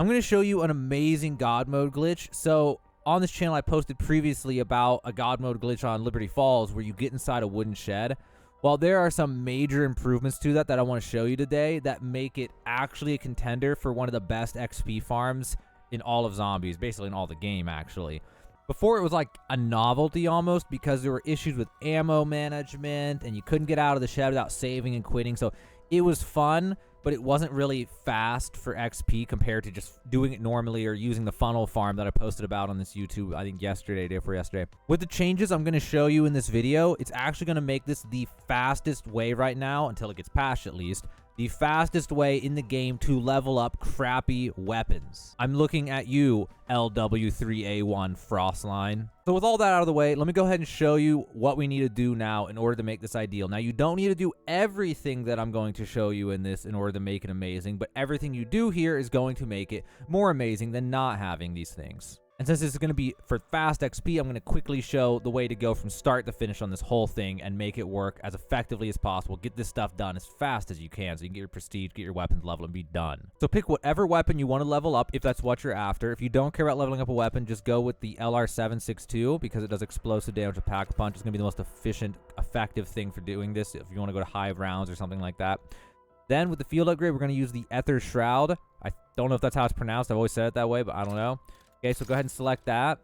I'm going to show you an amazing God mode glitch. So on this channel, I posted previously about a God mode glitch on Liberty Falls where you get inside a wooden shed. Well, there are some major improvements to that I want to show you today that make it actually a contender for one of the best XP farms in all of zombies, basically in all the game, actually. Before, it was like a novelty almost because there were issues with ammo management and you couldn't get out of the shed without saving and quitting. So it was fun, but it wasn't really fast for XP compared to just doing it normally or using the funnel farm that I posted about on this YouTube, I think yesterday, day before yesterday. With the changes I'm going to show you in this video, it's actually going to make this the fastest way right now, until it gets patched at least, the fastest way in the game to level up crappy weapons. I'm looking at you, LW3A1 Frostline. So with all that out of the way, let me go ahead and show you what we need to do now in order to make this ideal. Now, you don't need to do everything that I'm going to show you in this in order to make it amazing, but everything you do here is going to make it more amazing than not having these things. And since this is going to be for fast XP, I'm going to quickly show the way to go from start to finish on this whole thing and make it work as effectively as possible. Get this stuff done as fast as you can so you can get your prestige, get your weapons leveled, and be done. So pick whatever weapon you want to level up if that's what you're after. If you don't care about leveling up a weapon, just go with the LR762 because it does explosive damage with Pack-a-Punch. It's going to be the most efficient, effective thing for doing this if you want to go to high rounds or something like that. Then with the field upgrade, we're going to use the Ether Shroud. I don't know if that's how it's pronounced. I've always said it that way, but I don't know. Okay, so go ahead and select that.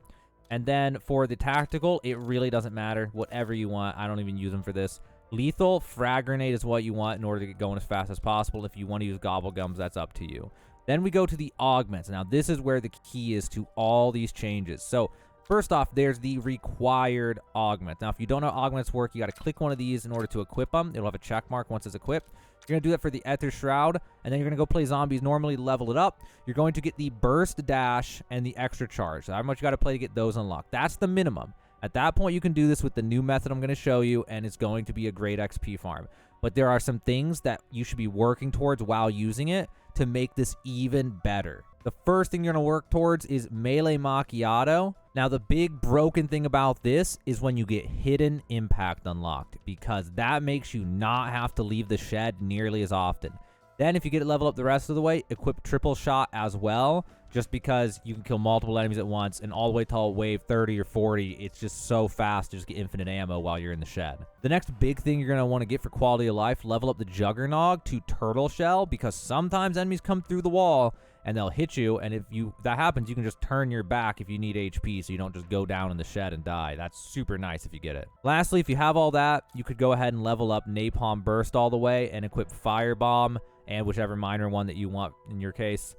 And then for the tactical, it really doesn't matter. Whatever you want. I don't even use them for this. Lethal, frag grenade is what you want in order to get going as fast as possible. If you want to use gobble gums, that's up to you. Then we go to the augments. Now, this is where the key is to all these changes. So first off, there's the required augment. Now, if you don't know how augments work, you got to click one of these in order to equip them. It'll have a check mark once it's equipped. You're going to do that for the Ether Shroud, and then you're going to go play zombies normally, level it up. You're going to get the burst dash and the extra charge. So how much you got to play to get those unlocked. That's the minimum. At that point, you can do this with the new method I'm going to show you, and it's going to be a great XP farm. But there are some things that you should be working towards while using it to make this even better. The first thing you're going to work towards is Melee Macchiato. Now, the big broken thing about this is when you get Hidden Impact unlocked, because that makes you not have to leave the shed nearly as often. Then, if you get it leveled up the rest of the way, equip Triple Shot as well, just because you can kill multiple enemies at once, and all the way till wave 30 or 40, it's just so fast to just get infinite ammo while you're in the shed. The next big thing you're going to want to get for quality of life, level up the Juggernog to Turtle Shell, because sometimes enemies come through the wall, and they'll hit you, and if that happens, you can just turn your back if you need HP, so you don't just go down in the shed and die. That's super nice if you get it. Lastly, if you have all that, you could go ahead and level up Napalm Burst all the way and equip Firebomb and whichever minor one that you want in your case,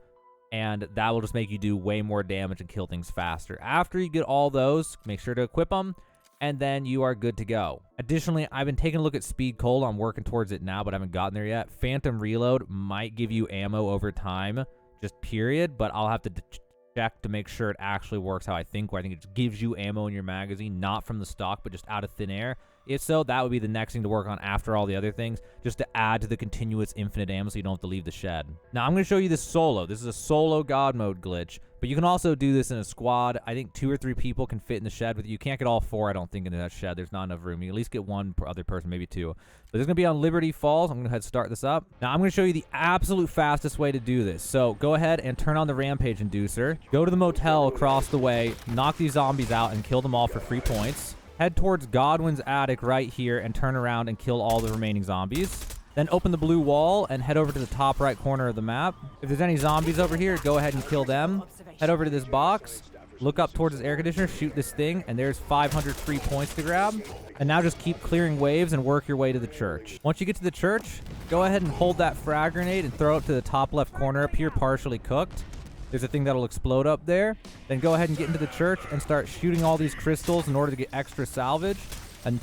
and that will just make you do way more damage and kill things faster. After you get all those, make sure to equip them, and then you are good to go. Additionally, I've been taking a look at Speed Cola. I'm working towards it now, but I haven't gotten there yet. Phantom Reload might give you ammo over time, just period, but I'll have to check to make sure it actually works how I think, where I think it just gives you ammo in your magazine, not from the stock, but just out of thin air. If so, that would be the next thing to work on after all the other things, just to add to the continuous infinite ammo so you don't have to leave the shed. Now, I'm going to show you this solo. This is a solo God mode glitch, but you can also do this in a squad. I think 2 or 3 people can fit in the shed with you. You can't get all 4, I don't think, in that shed. There's not enough room. You at least get 1 other person, maybe 2. But this is going to be on Liberty Falls. I'm going to go ahead and start this up. Now, I'm going to show you the absolute fastest way to do this. So go ahead and turn on the Rampage Inducer. Go to the motel across the way, knock these zombies out, and kill them all for free points. Head towards Godwin's attic right here and turn around and kill all the remaining zombies. Then open the blue wall and head over to the top right corner of the map. If there's any zombies over here, go ahead and kill them. Head over to this box, look up towards this air conditioner, shoot this thing, and there's 500 free points to grab. And now just keep clearing waves and work your way to the church. Once you get to the church, go ahead and hold that frag grenade and throw it to the top left corner up here, partially cooked. There's a thing that'll explode up there. Then go ahead and get into the church and start shooting all these crystals in order to get extra salvage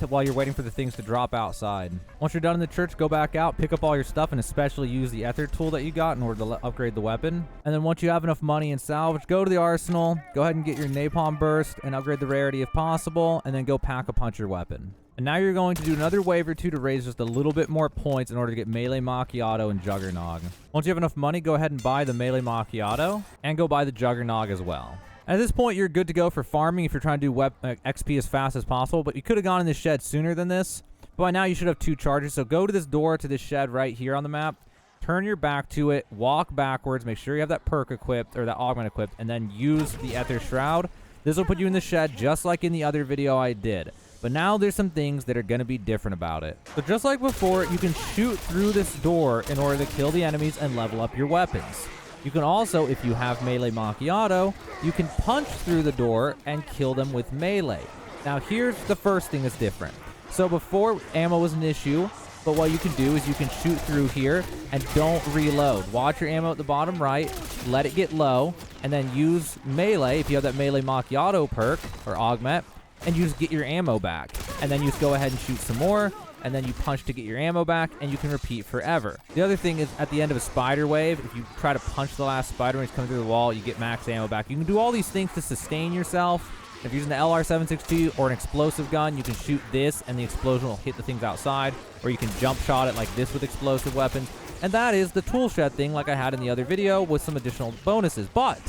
while you're waiting for the things to drop outside. Once you're done in the church, go back out, pick up all your stuff, and especially use the ether tool that you got in order to upgrade the weapon. And then once you have enough money and salvage, go to the arsenal, go ahead and get your napalm burst and upgrade the rarity if possible, and then go pack-a-punch your weapon. And now you're going to do another wave or 2 to raise just a little bit more points in order to get Melee Macchiato and Juggernog. Once you have enough money, go ahead and buy the Melee Macchiato and go buy the Juggernog as well. At this point, you're good to go for farming if you're trying to do XP as fast as possible, but you could have gone in this shed sooner than this. But by now, you should have 2 charges, so go to this door to this shed right here on the map, turn your back to it, walk backwards, make sure you have that perk equipped or that augment equipped, and then use the Ether Shroud. This will put you in the shed just like in the other video I did. But now there's some things that are going to be different about it. So just like before, you can shoot through this door in order to kill the enemies and level up your weapons. You can also, if you have melee macchiato, you can punch through the door and kill them with melee. Now here's the first thing that's different. So before, ammo was an issue, but what you can do is you can shoot through here and don't reload. Watch your ammo at the bottom right, let it get low, and then use melee if you have that melee macchiato perk or augment, and you just get your ammo back. And then you just go ahead and shoot some more, and then you punch to get your ammo back, and you can repeat forever. The other thing is at the end of a spider wave, if you try to punch the last spider when he's coming through the wall, you get max ammo back. You can do all these things to sustain yourself. If you're using the LR762 or an explosive gun, you can shoot this and the explosion will hit the things outside, or you can jump shot it like this with explosive weapons. And that is the tool shed thing like I had in the other video with some additional bonuses. But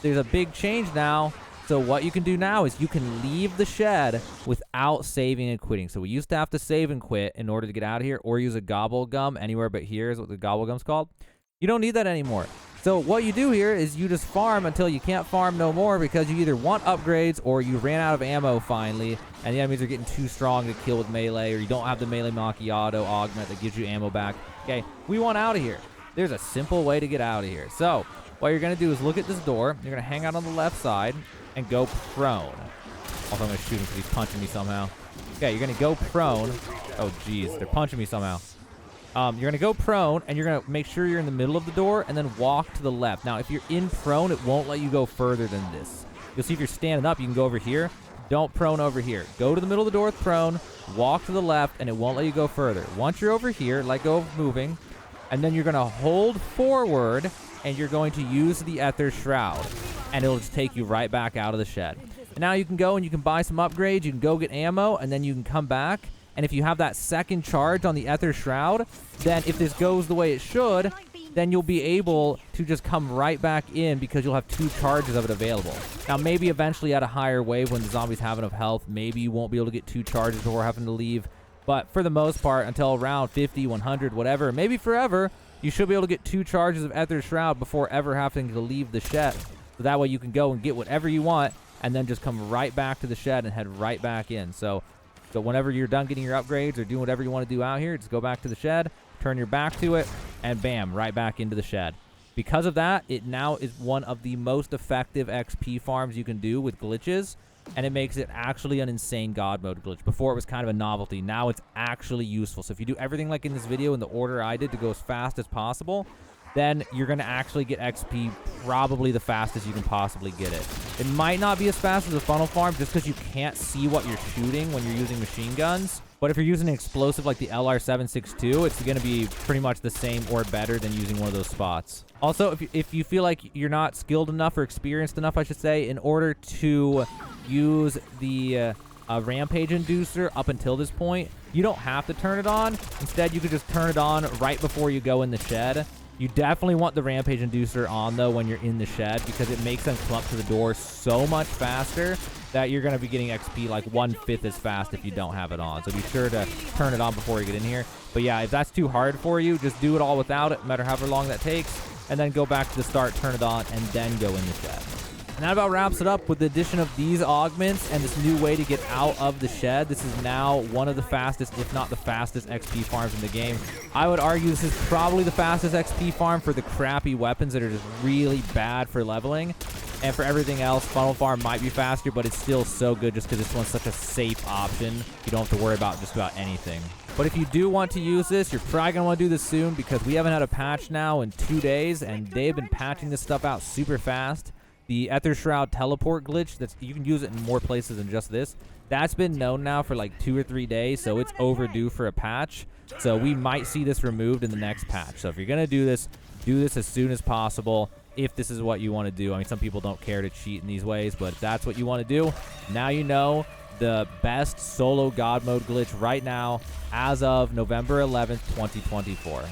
there's a big change now. So what you can do now is you can leave the shed without saving and quitting. So we used to have to save and quit in order to get out of here, or use a gobble gum anywhere but here is what the gobble gum's called. You don't need that anymore. So what you do here is you just farm until you can't farm no more, because you either want upgrades or you ran out of ammo finally and the enemies are getting too strong to kill with melee, or you don't have the melee macchiato augment that gives you ammo back. Okay, we want out of here. There's a simple way to get out of here. So what you're going to do is look at this door. You're going to hang out on the left side and go prone. Also, I'm going to shoot him because he's punching me somehow. Okay, you're going to go prone. Oh, geez, they're punching me somehow. You're going to go prone, and you're going to make sure you're in the middle of the door, and then walk to the left. Now, if you're in prone, it won't let you go further than this. You'll see if you're standing up, you can go over here. Don't prone over here. Go to the middle of the door with prone, walk to the left, and it won't let you go further. Once you're over here, let go of moving, and then you're going to hold forward, and you're going to use the Ether Shroud, and it'll just take you right back out of the shed. And now you can go and you can buy some upgrades. You can go get ammo, and then you can come back. And if you have that second charge on the Ether Shroud, then if this goes the way it should, then you'll be able to just come right back in because you'll have 2 charges of it available. Now, maybe eventually at a higher wave when the zombies have enough health, maybe you won't be able to get 2 charges before having to leave. But for the most part, until around 50, 100, whatever, maybe forever, you should be able to get 2 charges of Ether Shroud before ever having to leave the shed. So that way you can go and get whatever you want and then just come right back to the shed and head right back in. So whenever you're done getting your upgrades or doing whatever you want to do out here, just go back to the shed, turn your back to it, and bam, right back into the shed. Because of that, it now is one of the most effective XP farms you can do with glitches, and it makes it actually an insane God mode glitch. Before, it was kind of a novelty. Now it's actually useful. So if you do everything like in this video in the order I did to go as fast as possible, then you're going to actually get XP probably the fastest you can possibly get it. It might not be as fast as a funnel farm just because you can't see what you're shooting when you're using machine guns. But if you're using an explosive like the LR762, it's going to be pretty much the same or better than using one of those spots. Also, if you feel like you're not skilled enough or experienced enough, I should say, in order to use the rampage inducer up until this point, you don't have to turn it on. Instead, you could just turn it on right before you go in the shed. You definitely want the rampage inducer on, though, when you're in the shed, because it makes them come up to the door so much faster that you're going to be getting XP like 1/5 as fast if you don't have it on. So be sure to turn it on before you get in here. But yeah, if that's too hard for you, just do it all without it, no matter however long that takes, and then go back to the start, turn it on, and then go in the shed. And that about wraps it up with the addition of these augments and this new way to get out of the shed. This is now one of the fastest, if not the fastest, XP farms in the game. I would argue this is probably the fastest XP farm for the crappy weapons that are just really bad for leveling. And for everything else, funnel farm might be faster, but it's still so good just because this one's such a safe option. You don't have to worry about just about anything. But if you do want to use this, you're probably going to want to do this soon, because we haven't had a patch now in 2 days, and they've been patching this stuff out super fast. The Ether Shroud teleport glitch, you can use it in more places than just this. That's been known now for like 2 or 3 days, so it's overdue for a patch. So we might see this removed in the next patch. So if you're going to do this as soon as possible, if this is what you want to do. I mean, some people don't care to cheat in these ways, but if that's what you want to do, now you know the best solo God mode glitch right now as of November 11th, 2024.